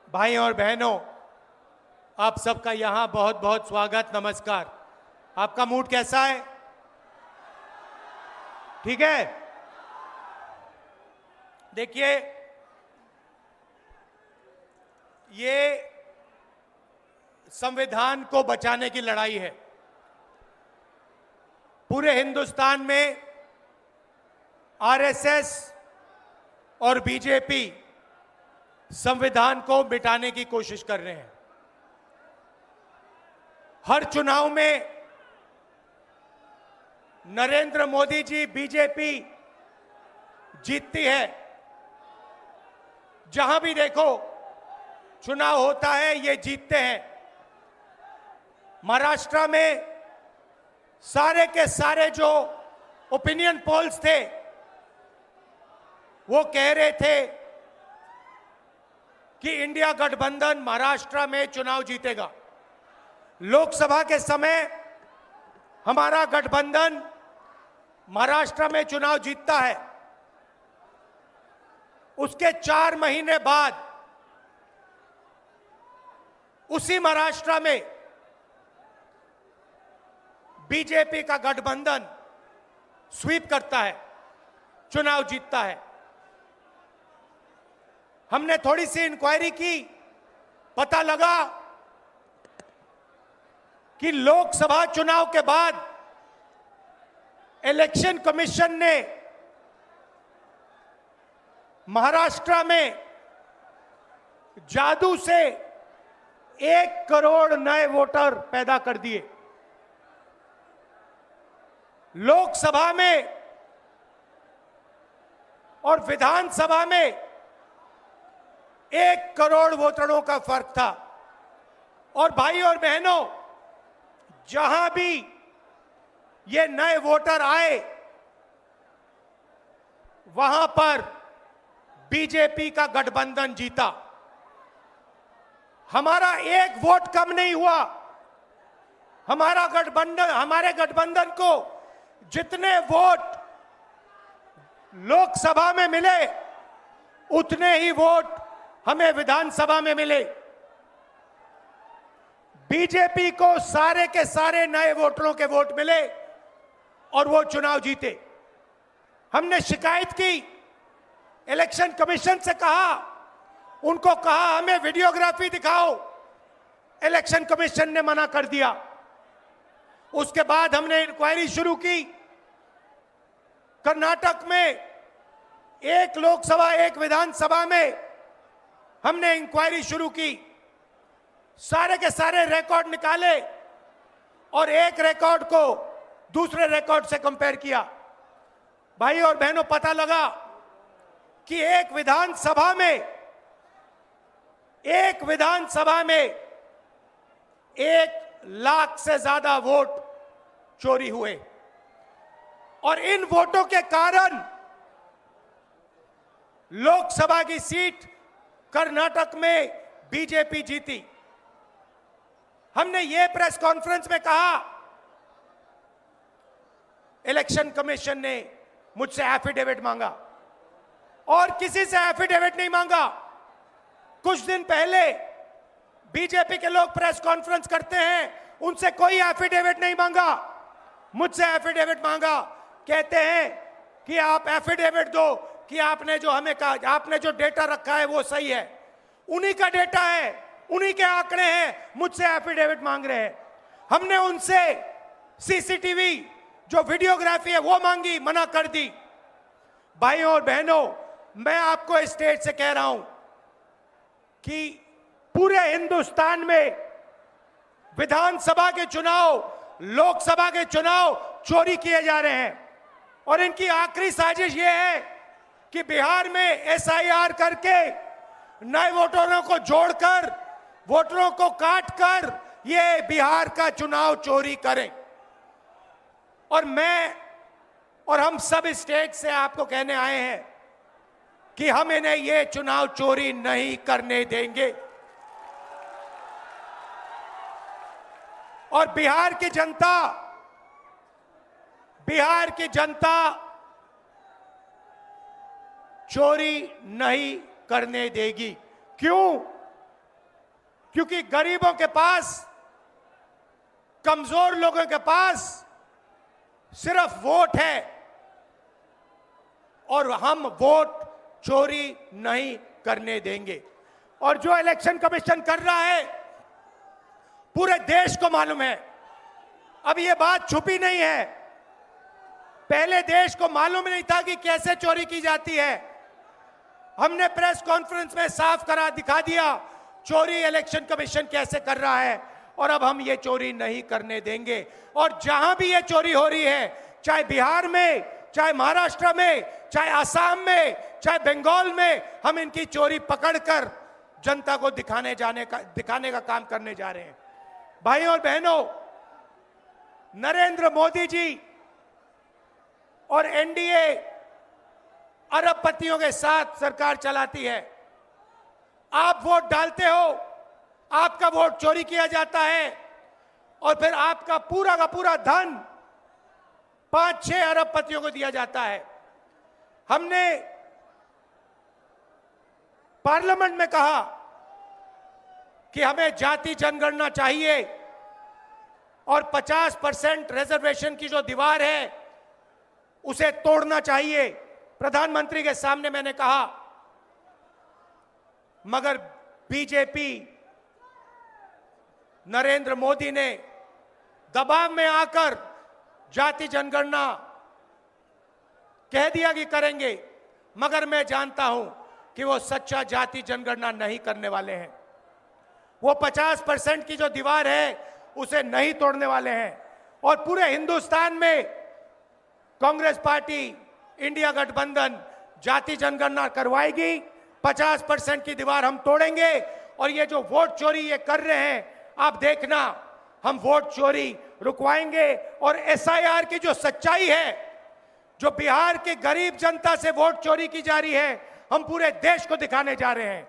भाई और बहनों, आप सबका यहां बहुत बहुत स्वागत, नमस्कार। आपका मूड कैसा है? ठीक है। देखिए, ये संविधान को बचाने की लड़ाई है। पूरे हिंदुस्तान में आरएसएस और बीजेपी संविधान को मिटाने की कोशिश कर रहे हैं। हर चुनाव में नरेंद्र मोदी जी, बीजेपी जीतती है। जहां भी देखो चुनाव होता है, ये जीतते हैं। महाराष्ट्र में सारे के सारे जो ओपिनियन पोल्स थे, वो कह रहे थे कि इंडिया गठबंधन महाराष्ट्र में चुनाव जीतेगा। लोकसभा के समय हमारा गठबंधन महाराष्ट्र में चुनाव जीतता है। उसके 4 महीने बाद उसी महाराष्ट्र में बीजेपी का गठबंधन स्वीप करता है, चुनाव जीतता है। हमने थोड़ी सी इंक्वायरी की, पता लगा कि लोकसभा चुनाव के बाद इलेक्शन कमीशन ने महाराष्ट्र में जादू से 1 करोड़ नए वोटर पैदा कर दिए। लोकसभा में और विधानसभा में 1 करोड़ वोटरों का फर्क था। और भाई और बहनों, जहां भी ये नए वोटर आए, वहां पर बीजेपी का गठबंधन जीता। हमारा 1 वोट कम नहीं हुआ। हमारे गठबंधन को जितने वोट लोकसभा में मिले, उतने ही वोट हमें विधानसभा में मिले। बीजेपी को सारे के सारे नए वोटरों के वोट मिले और वो चुनाव जीते। हमने शिकायत की, इलेक्शन कमीशन से कहा, उनको कहा हमें वीडियोग्राफी दिखाओ। इलेक्शन कमीशन ने मना कर दिया। उसके बाद हमने इंक्वायरी शुरू की। कर्नाटक में 1 लोकसभा 1 विधानसभा में हमने इंक्वायरी शुरू की। सारे के सारे रिकॉर्ड निकाले और एक रिकॉर्ड को दूसरे रिकॉर्ड से कंपेयर किया। भाई और बहनों, पता लगा कि एक विधानसभा में 1 लाख से ज्यादा वोट चोरी हुए। और इन वोटों के कारण लोकसभा की सीट कर्नाटक में बीजेपी जीती। हमने ये प्रेस कॉन्फ्रेंस में कहा, इलेक्शन कमीशन ने मुझसे एफिडेविट मांगा और किसी से एफिडेविट नहीं मांगा। कुछ दिन पहले बीजेपी के लोग प्रेस कॉन्फ्रेंस करते हैं, उनसे कोई एफिडेविट नहीं मांगा, मुझसे एफिडेविट मांगा। कहते हैं कि आप एफिडेविट दो कि आपने जो हमें कहा, आपने जो डेटा रखा है वो सही है। उन्हीं का डेटा है, उन्हीं के आंकड़े हैं, मुझसे एफिडेविट मांग रहे हैं। हमने उनसे सीसीटीवी जो वीडियोग्राफी है वो मांगी, मना कर दी। भाइयों और बहनों, मैं आपको इस स्टेज से कह रहा हूं कि पूरे हिंदुस्तान में विधानसभा के चुनाव, लोकसभा के चुनाव चोरी किए जा रहे हैं। और इनकी आखिरी साजिश ये है कि बिहार में एसआईआर करके नए वोटरों को जोड़कर, वोटरों को काटकर ये बिहार का चुनाव चोरी करें। और मैं और हम सब स्टेट से आपको कहने आए हैं कि हम इन्हें ये चुनाव चोरी नहीं करने देंगे। और बिहार की जनता चोरी नहीं करने देगी। क्यों? क्योंकि गरीबों के पास, कमजोर लोगों के पास सिर्फ वोट है और हम वोट चोरी नहीं करने देंगे। और जो इलेक्शन कमीशन कर रहा है पूरे देश को मालूम है। अब ये बात छुपी नहीं है, पहले देश को मालूम नहीं था कि कैसे चोरी की जाती है। हमने प्रेस कॉन्फ्रेंस में साफ करा दिखा दिया चोरी इलेक्शन कमीशन कैसे कर रहा है, और अब हम ये चोरी नहीं करने देंगे। और जहां भी ये चोरी हो रही है, चाहे बिहार में, चाहे महाराष्ट्र में, चाहे असम में, चाहे बंगाल में, हम इनकी चोरी पकड़कर जनता को दिखाने का काम करने जा रहे हैं। भाइयों और बहनों, नरेंद्र मोदी जी और एनडीए अरबपतियों के साथ सरकार चलाती है। आप वोट डालते हो, आपका वोट चोरी किया जाता है और फिर आपका पूरा का पूरा धन 5-6 अरबपतियों को दिया जाता है। हमने पार्लियामेंट में कहा कि हमें जाति जनगणना चाहिए और 50% रिजर्वेशन की जो दीवार है उसे तोड़ना चाहिए। प्रधानमंत्री के सामने मैंने कहा, मगर बीजेपी, नरेंद्र मोदी ने दबाव में आकर जाति जनगणना कह दिया कि करेंगे, मगर मैं जानता हूं कि वो सच्चा जाति जनगणना नहीं करने वाले हैं। वो 50% की जो दीवार है उसे नहीं तोड़ने वाले हैं। और पूरे हिंदुस्तान में कांग्रेस पार्टी, इंडिया गठबंधन जाति जनगणना करवाएगी, 50% की दीवार हम तोड़ेंगे। और ये जो वोट चोरी ये कर रहे हैं, आप देखना, हम वोट चोरी रुकवाएंगे। और एसआईआर की जो सच्चाई है, जो बिहार के गरीब जनता से वोट चोरी की जा रही है, हम पूरे देश को दिखाने जा रहे हैं।